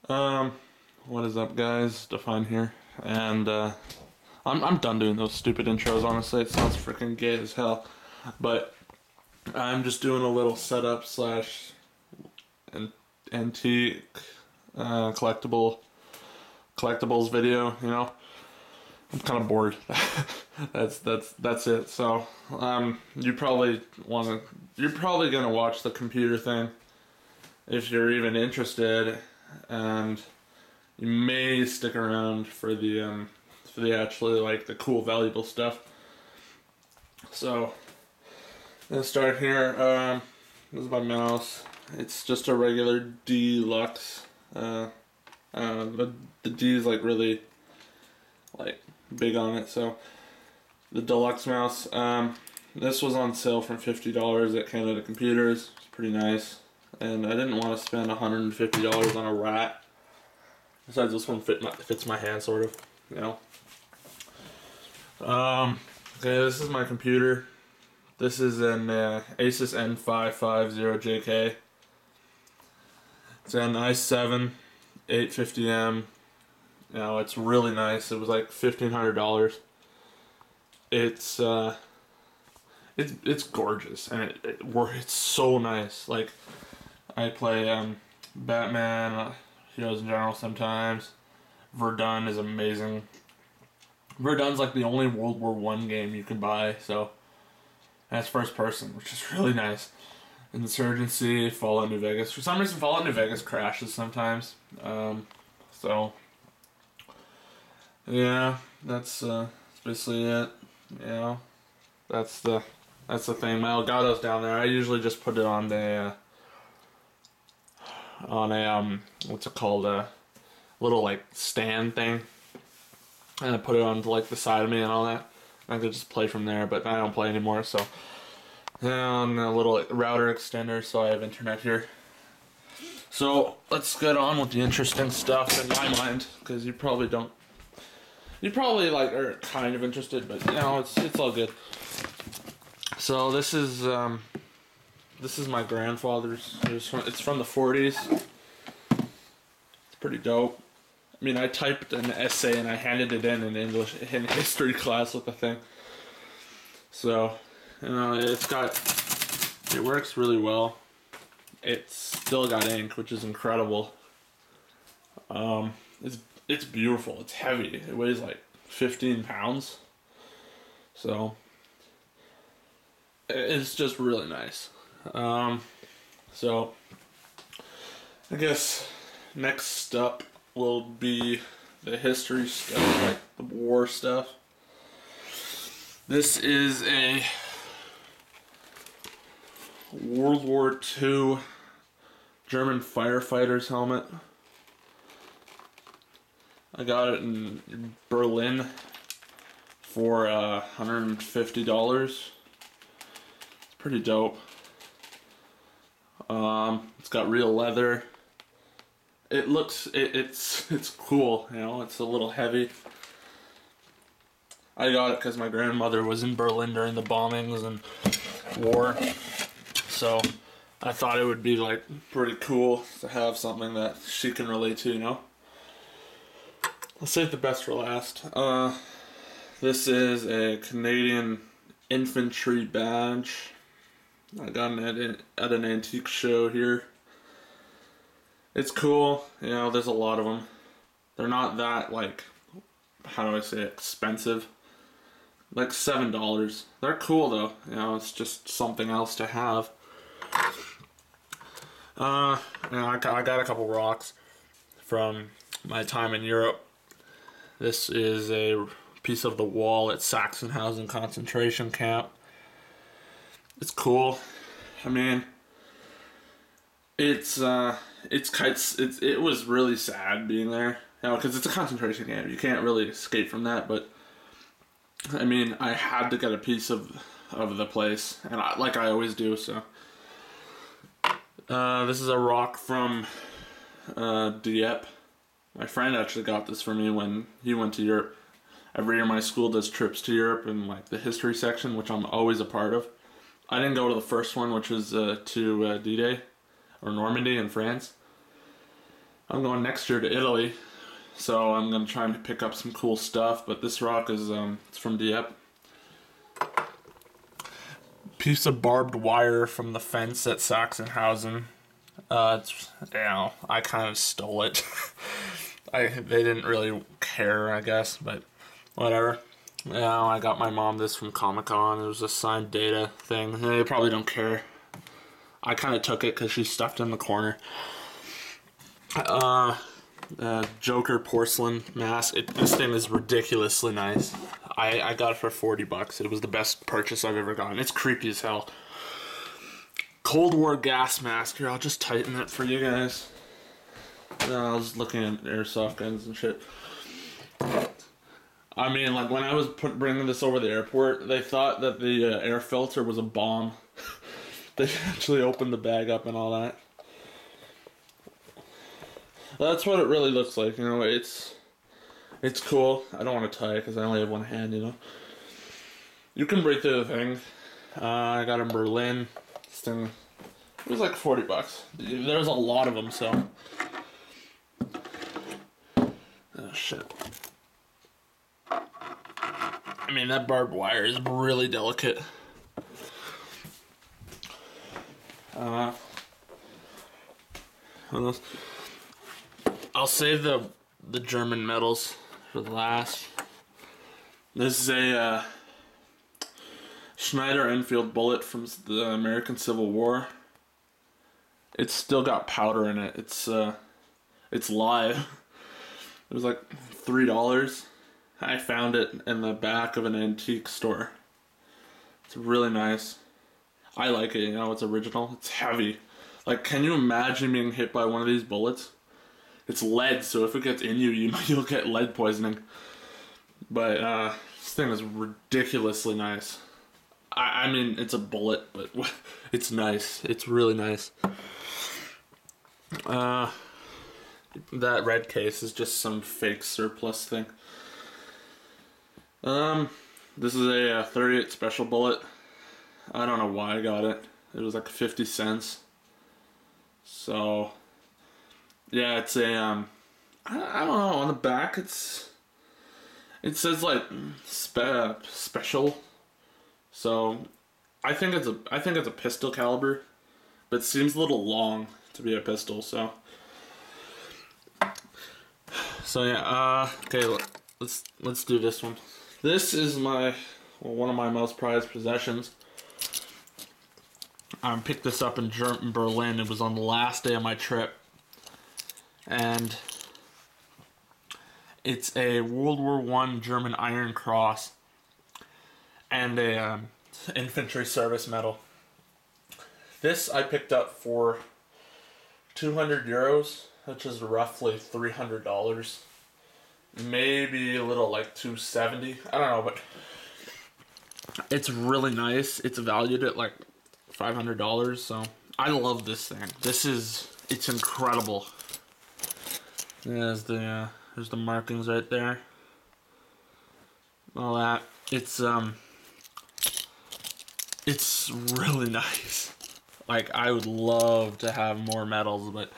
Um, what is up, guys? Define here, and I'm done doing those stupid intros. Honestly, it sounds freaking gay as hell, but I'm just doing a little setup slash antique collectibles video. I'm kind of bored. That's it. So you're probably gonna watch the computer thing if you're even interested, and you may stick around for the actually like the cool valuable stuff. So let's start here. This is my mouse. It's just a regular deluxe. But the D is like really like big on it. So the deluxe mouse. This was on sale for $50 at Canada Computers. It's pretty nice, and I didn't want to spend $150 on a rat. Besides, this one fits my hand, sort of, Okay, this is my computer. This is an Asus N550JK. It's an i7 850M. It's really nice. It was like $1,500. It's gorgeous, and it's so nice. Like, I play Batman, Heroes in General sometimes. Verdun is amazing. Verdun's like the only World War I game you can buy, so that's first person, which is really nice. Insurgency, Fallout New Vegas. For some reason, Fallout New Vegas crashes sometimes. So yeah, that's basically it. That's the thing. My Elgato's down there. I usually just put it on a what's it called, a little like stand thing, and I put it onto like the side of me and all that. I could just play from there, but I don't play anymore. So and a little router extender, so I have internet here. So let's get on with the interesting stuff in my mind, because you probably like are kind of interested, but it's all good. So this is my grandfather's. It's from the 40s. It's pretty dope. I mean, I typed an essay and I handed it in English in history class with the thing. So, it works really well. It's still got ink, which is incredible. It's beautiful. It's heavy. It weighs like 15 pounds. So it's just really nice. So I guess next up will be the history stuff, like the war stuff. This is a World War II German firefighter's helmet. I got it in Berlin for $150. It's pretty dope. It's got real leather. It's cool, it's a little heavy. I got it because my grandmother was in Berlin during the bombings and war, so I thought it would be like pretty cool to have something that she can relate to, I'll save the best for last. This is a Canadian infantry badge. I got it at an antique show here. It's cool, there's a lot of them. They're not that, like, how do I say, expensive. Like $7. They're cool though, it's just something else to have. I got a couple rocks from my time in Europe. This is a piece of the wall at Sachsenhausen concentration camp. It's cool. I mean, it was really sad being there, because it's a concentration camp. You can't really escape from that. But I mean, I had to get a piece of the place, and I always do. So this is a rock from Dieppe. My friend actually got this for me when he went to Europe. Every year my school does trips to Europe in like the history section, which I'm always a part of. I didn't go to the first one, which was to D-Day, or Normandy in France. I'm going next year to Italy, so I'm gonna try and pick up some cool stuff. But this rock is it's from Dieppe. Piece of barbed wire from the fence at Sachsenhausen. It's, you know, I kind of stole it. They didn't really care, I guess, but whatever. Yeah, I got my mom this from Comic-Con. It was a signed Data thing. They probably don't care. I kind of took it because she's stuffed in the corner. Joker porcelain mask. This thing is ridiculously nice. I got it for $40. It was the best purchase I've ever gotten. It's creepy as hell. Cold War gas mask. Here, I'll just tighten it for you guys. I was looking at airsoft guns and shit. I mean, like, when I was bringing this over the airport, they thought that the air filter was a bomb. They actually opened the bag up and all that. That's what it really looks like, you know. It's cool. I don't want to tie it because I only have one hand, you know. You can breathe through the thing. I got it in Berlin. This thing, it was like $40. There's a lot of them, so. Oh shit. I mean, that barbed wire is really delicate. I'll save the German medals for the last. This is a Schneider Enfield bullet from the American Civil War. It's still got powder in it. It's live. It was like $3. I found it in the back of an antique store. It's really nice. I like it, you know, it's original. It's heavy. Like, can you imagine being hit by one of these bullets? It's lead, so if it gets in you, you'll get lead poisoning. But this thing is ridiculously nice. I mean, it's a bullet, but it's nice. It's really nice. That red case is just some fake surplus thing. This is a 38 special bullet. I don't know why I got it. It was like 50 cents. So, yeah, it's a, I don't know, on the back it says like special. So, I think it's a pistol caliber, but it seems a little long to be a pistol, so. So yeah, okay, let's do this one. This is one of my most prized possessions. I picked this up in Berlin. It was on the last day of my trip. And it's a World War I German Iron Cross and a infantry service medal. This I picked up for 200 euros, which is roughly $300. Maybe a little like 270. I don't know, but it's really nice. It's valued at like $500, so I love this thing. It's incredible. There's the markings right there. All that. It's really nice. Like, I would love to have more medals, but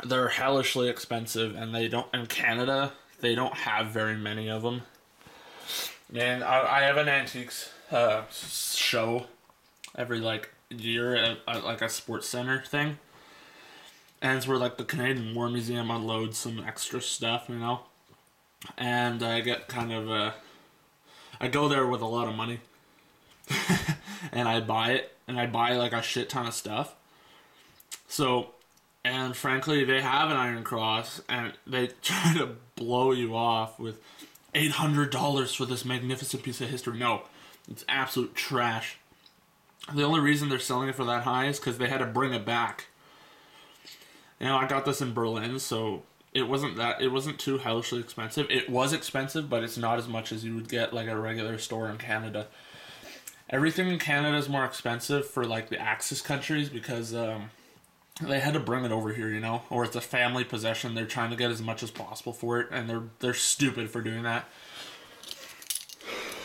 they're hellishly expensive, and in Canada, they don't have very many of them. Man, I have an antiques show every like year at like a sports center thing, and it's where like the Canadian War Museum unloads some extra stuff, you know. And I get kind of I go there with a lot of money, and I buy it, and I buy like a shit ton of stuff. So, and frankly, they have an Iron Cross, and they try to blow you off with $800 for this magnificent piece of history. No, it's absolute trash. The only reason they're selling it for that high is because they had to bring it back. You know, I got this in Berlin, so it wasn't too hellishly expensive. It was expensive, but it's not as much as you would get like a regular store in Canada. Everything in Canada is more expensive for like the Axis countries because they had to bring it over here, you know, or it's a family possession. They're trying to get as much as possible for it, and they're stupid for doing that.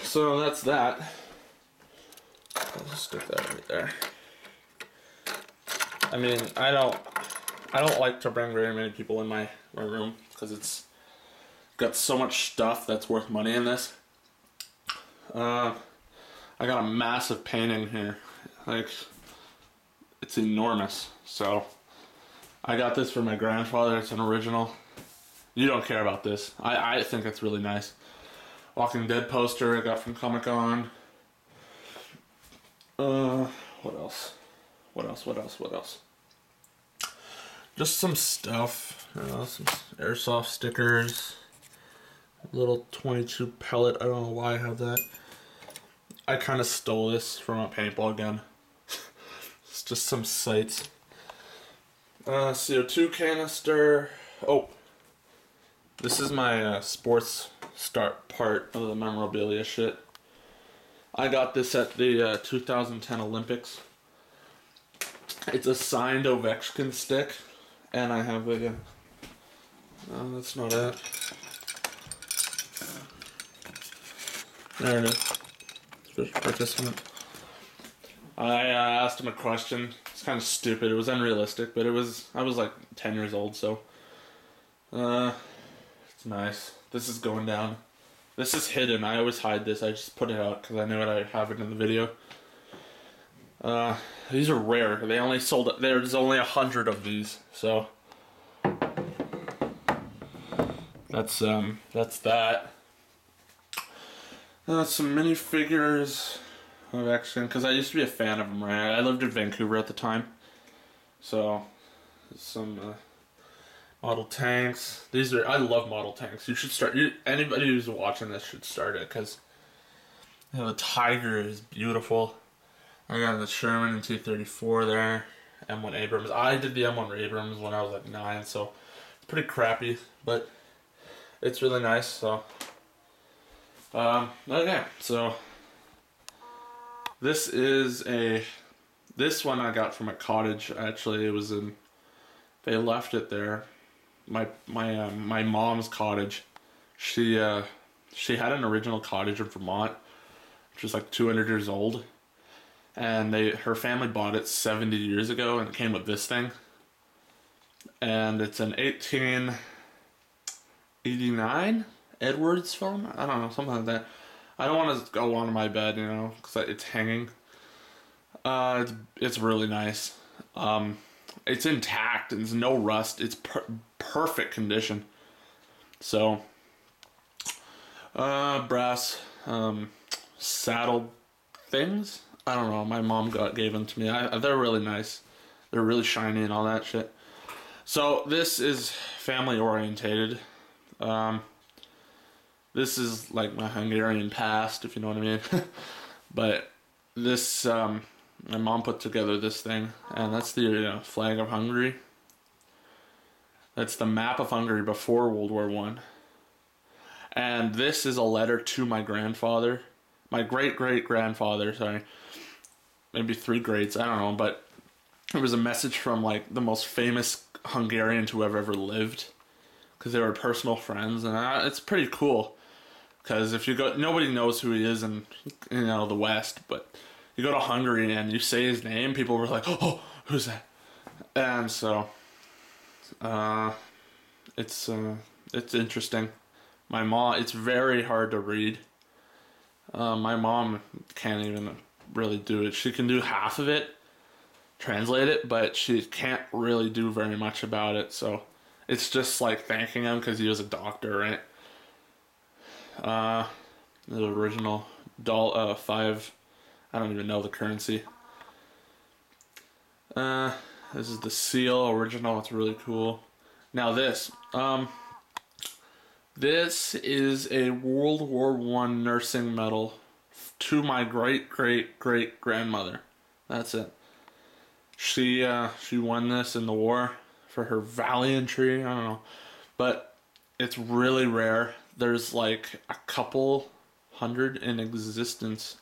So that's that. I'll just stick that right there. I mean, I don't I don't like to bring very many people in my room because it's got so much stuff that's worth money in this. I got a massive painting here. Like, it's enormous. So, I got this for my grandfather. It's an original. You don't care about this. I think it's really nice. Walking Dead poster I got from Comic-Con. What else? What else? Just some stuff. Some airsoft stickers. Little 22 pellet. I don't know why I have that. I kind of stole this from a paintball gun. It's just some sights. CO2 canister. Oh, this is my sports start part of the memorabilia shit. I got this at the 2010 Olympics. It's a signed Ovechkin stick, and I have a. No, that's not it. There it is. Special participant. I asked him a question. It's kind of stupid. It was unrealistic, but I was like 10 years old, so it's nice. This is going down. This is hidden. I always hide this. I just put it out because I knew I'd have it in the video. These are rare. They only sold. There's only 100 of these, so that's that. Some minifigures of X-Men, because I used to be a fan of them, right? I lived in Vancouver at the time. So, some model tanks. I love model tanks. You should start, anybody who's watching this should start it, because the Tiger is beautiful. I got the Sherman and T-34 there. M1 Abrams. I did the M1 Abrams when I was like 9, so it's pretty crappy, but it's really nice, so. Okay, so this one I got from a cottage. Actually, it was they left it there. My mom's cottage. She had an original cottage in Vermont, which was like 200 years old, and her family bought it 70 years ago, and it came with this thing. And it's an 1889 Edwards film? I don't know, something like that. I don't want to go on my bed, because it's hanging. It's really nice. It's intact. There's no rust. It's perfect condition. So, brass saddle things. I don't know. My mom gave them to me. They're really nice. They're really shiny and all that shit. So this is family orientated. This is like my Hungarian past, if you know what I mean. But this, my mom put together this thing, and that's the flag of Hungary. That's the map of Hungary before World War I. And this is a letter to my grandfather. My great-great-grandfather, sorry. Maybe 3 greats, I don't know. But it was a message from like the most famous Hungarian to have ever lived. Because they were personal friends, and it's pretty cool. Because if you go, nobody knows who he is in the West, but you go to Hungary and you say his name, people were like, "Oh, who's that?" And so, it's interesting. My mom, it's very hard to read. My mom can't even really do it. She can do half of it, translate it, but she can't really do very much about it. So, it's just like thanking him because he was a doctor, right? The original doll, 5, I don't even know the currency. This is the seal, original, it's really cool. Now this is a World War I nursing medal to my great-great-great-grandmother. That's it. She won this in the war for her valiantry, I don't know. But it's really rare. There's like a couple hundred in existence.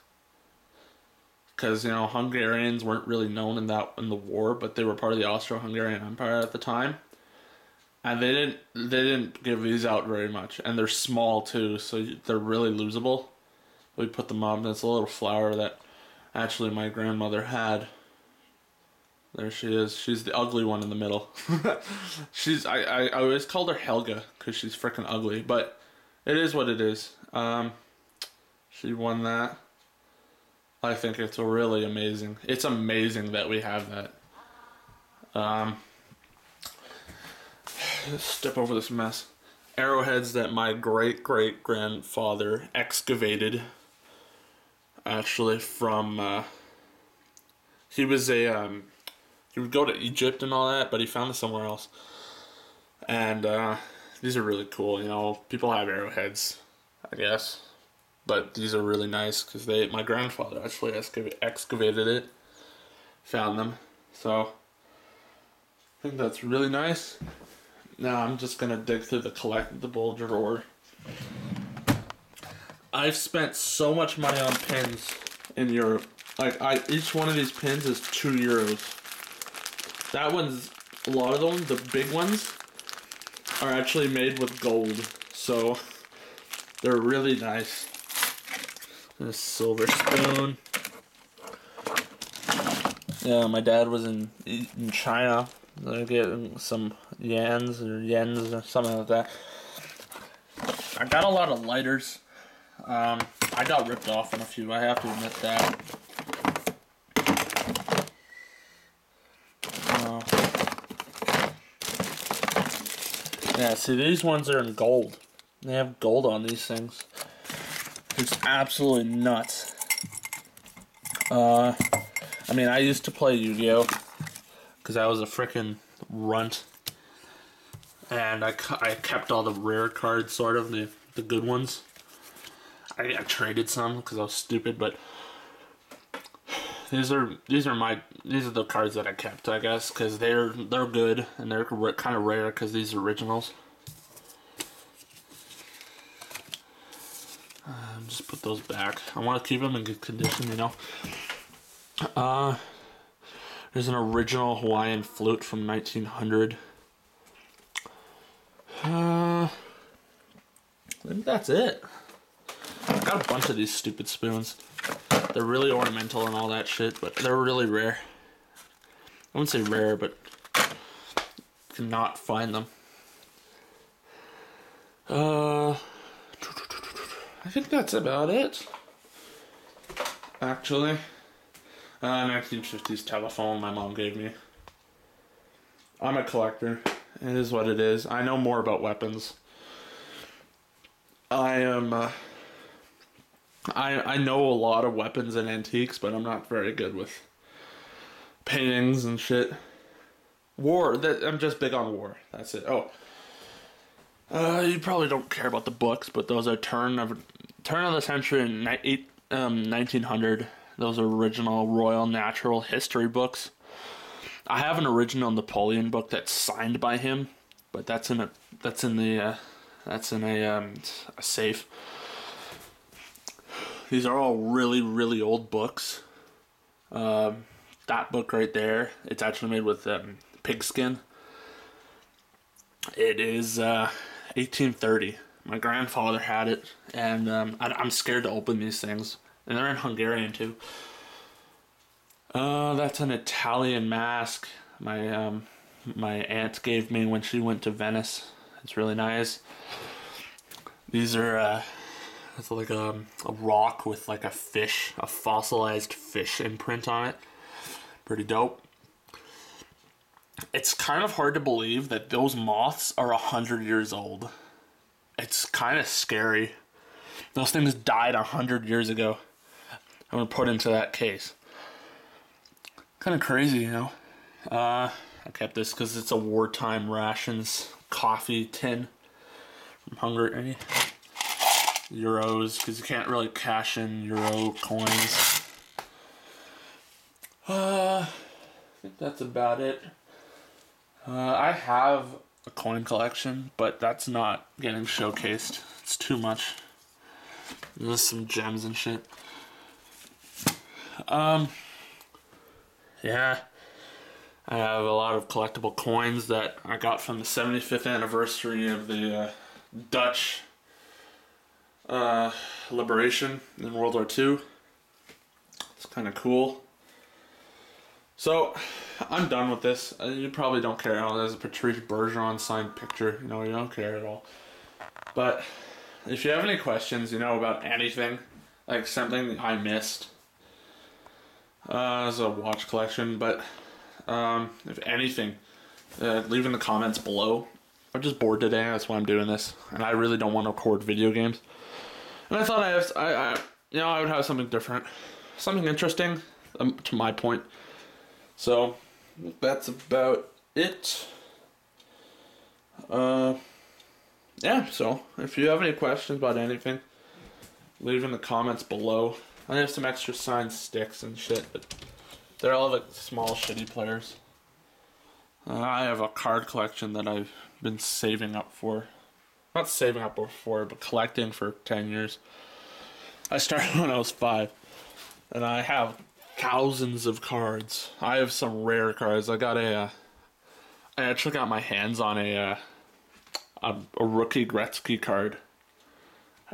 Because, Hungarians weren't really known in the war, but they were part of the Austro-Hungarian Empire at the time. And they didn't give these out very much. And they're small too, so they're really losable. We put them up, and it's a little flower that actually my grandmother had. There she is. She's the ugly one in the middle. I always called her Helga because she's freaking ugly, but it is what it is. She won that. I think it's really amazing. It's amazing that we have that. Let's step over this mess. Arrowheads that my great-great-grandfather excavated. Actually, from he was a he would go to Egypt and all that, but he found it somewhere else. And these are really cool. You know, people have arrowheads, I guess, but these are really nice because my grandfather actually excavated it, found them. So I think that's really nice. Now I'm just gonna dig through the collectible drawer. I've spent so much money on pins in Europe. Like each one of these pins is €2. That one's a lot of them. The big ones are actually made with gold, so they're really nice. This silver spoon. Yeah, my dad was in China. They're getting some yens or something like that. I got a lot of lighters. I got ripped off on a few, I have to admit that. Yeah, see, these ones are in gold. They have gold on these things. It's absolutely nuts. I mean, I used to play Yu-Gi-Oh! Because I was a freaking runt. And I kept all the rare cards, sort of, the good ones. I traded some because I was stupid, but these are the cards that I kept, I guess, because they're good and they're kind of rare because these are originals. Just put those back. I want to keep them in good condition, you know. There's an original Hawaiian flute from 1900. I think that's it. I got a bunch of these stupid spoons. They're really ornamental and all that shit, but they're really rare. I wouldn't say rare, but you cannot find them. I think that's about it. Actually. 1950s telephone my mom gave me. I'm a collector. It is what it is. I know more about weapons. I know a lot of weapons and antiques, but I'm not very good with paintings and shit. I'm just big on war. That's it. Oh. You probably don't care about the books, but those are turn of the century in 1900. Those are original Royal Natural History books. I have an original Napoleon book that's signed by him, but that's in a safe. These are all really, really old books. That book right there, it's actually made with pigskin. It is 1830. My grandfather had it, and I'm scared to open these things. And they're in Hungarian too. That's an Italian mask my aunt gave me when she went to Venice. It's really nice. These are it's like a rock with like a fossilized fish imprint on it. Pretty dope. It's kind of hard to believe that those moths are 100 years old. It's kind of scary. Those things died 100 years ago. I'm gonna put into that case. Kind of crazy, you know. I kept this because it's a wartime rations coffee tin from Hungary. Euros, because you can't really cash in euro coins. I think that's about it. I have a coin collection, but that's not getting showcased. It's too much. There's some gems and shit. Yeah. I have a lot of collectible coins that I got from the 75th anniversary of the Dutch liberation in World War II. It's kind of cool. So, I'm done with this. You probably don't care at all. There's a Patrice Bergeron signed picture. You know, you don't care at all. But if you have any questions, you know, about anything, like something I missed, as a watch collection, but if anything, leave in the comments below. I'm just bored today. That's why I'm doing this, and I really don't want to record video games. And I thought I would have something different, something interesting, to my point. So that's about it. Yeah. So if you have any questions about anything, leave in the comments below. I have some extra signed sticks and shit, but they're all like small shitty players. I have a card collection that I've been saving up for. Not saving up for, but collecting for 10 years. I started when I was 5. And I have thousands of cards. I have some rare cards. I got I took out my hands on a rookie Gretzky card.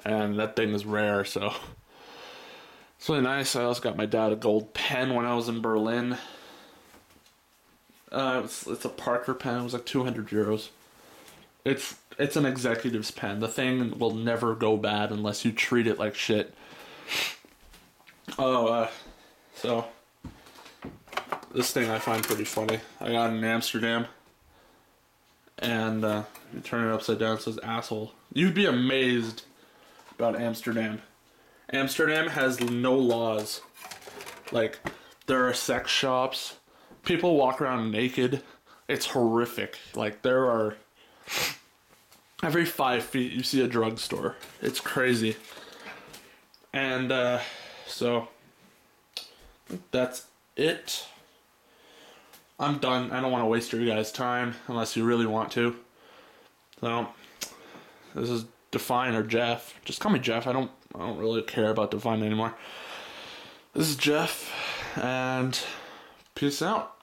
And that thing is rare, so it's really nice. I also got my dad a gold pen when I was in Berlin. It's a Parker pen. It was like 200 euros. It's an executive's pen. The thing will never go bad unless you treat it like shit. So this thing I find pretty funny. I got it in Amsterdam, and you turn it upside down, it says asshole. You'd be amazed about Amsterdam. Amsterdam has no laws. Like, there are sex shops. People walk around naked. It's horrific. Like, there are... Every 5 feet, you see a drugstore. It's crazy. And, so... that's it. I'm done. I don't want to waste your guys' time unless you really want to. So, this is Define or Jeff. Just call me Jeff. I don't really care about Define anymore. This is Jeff, and peace out.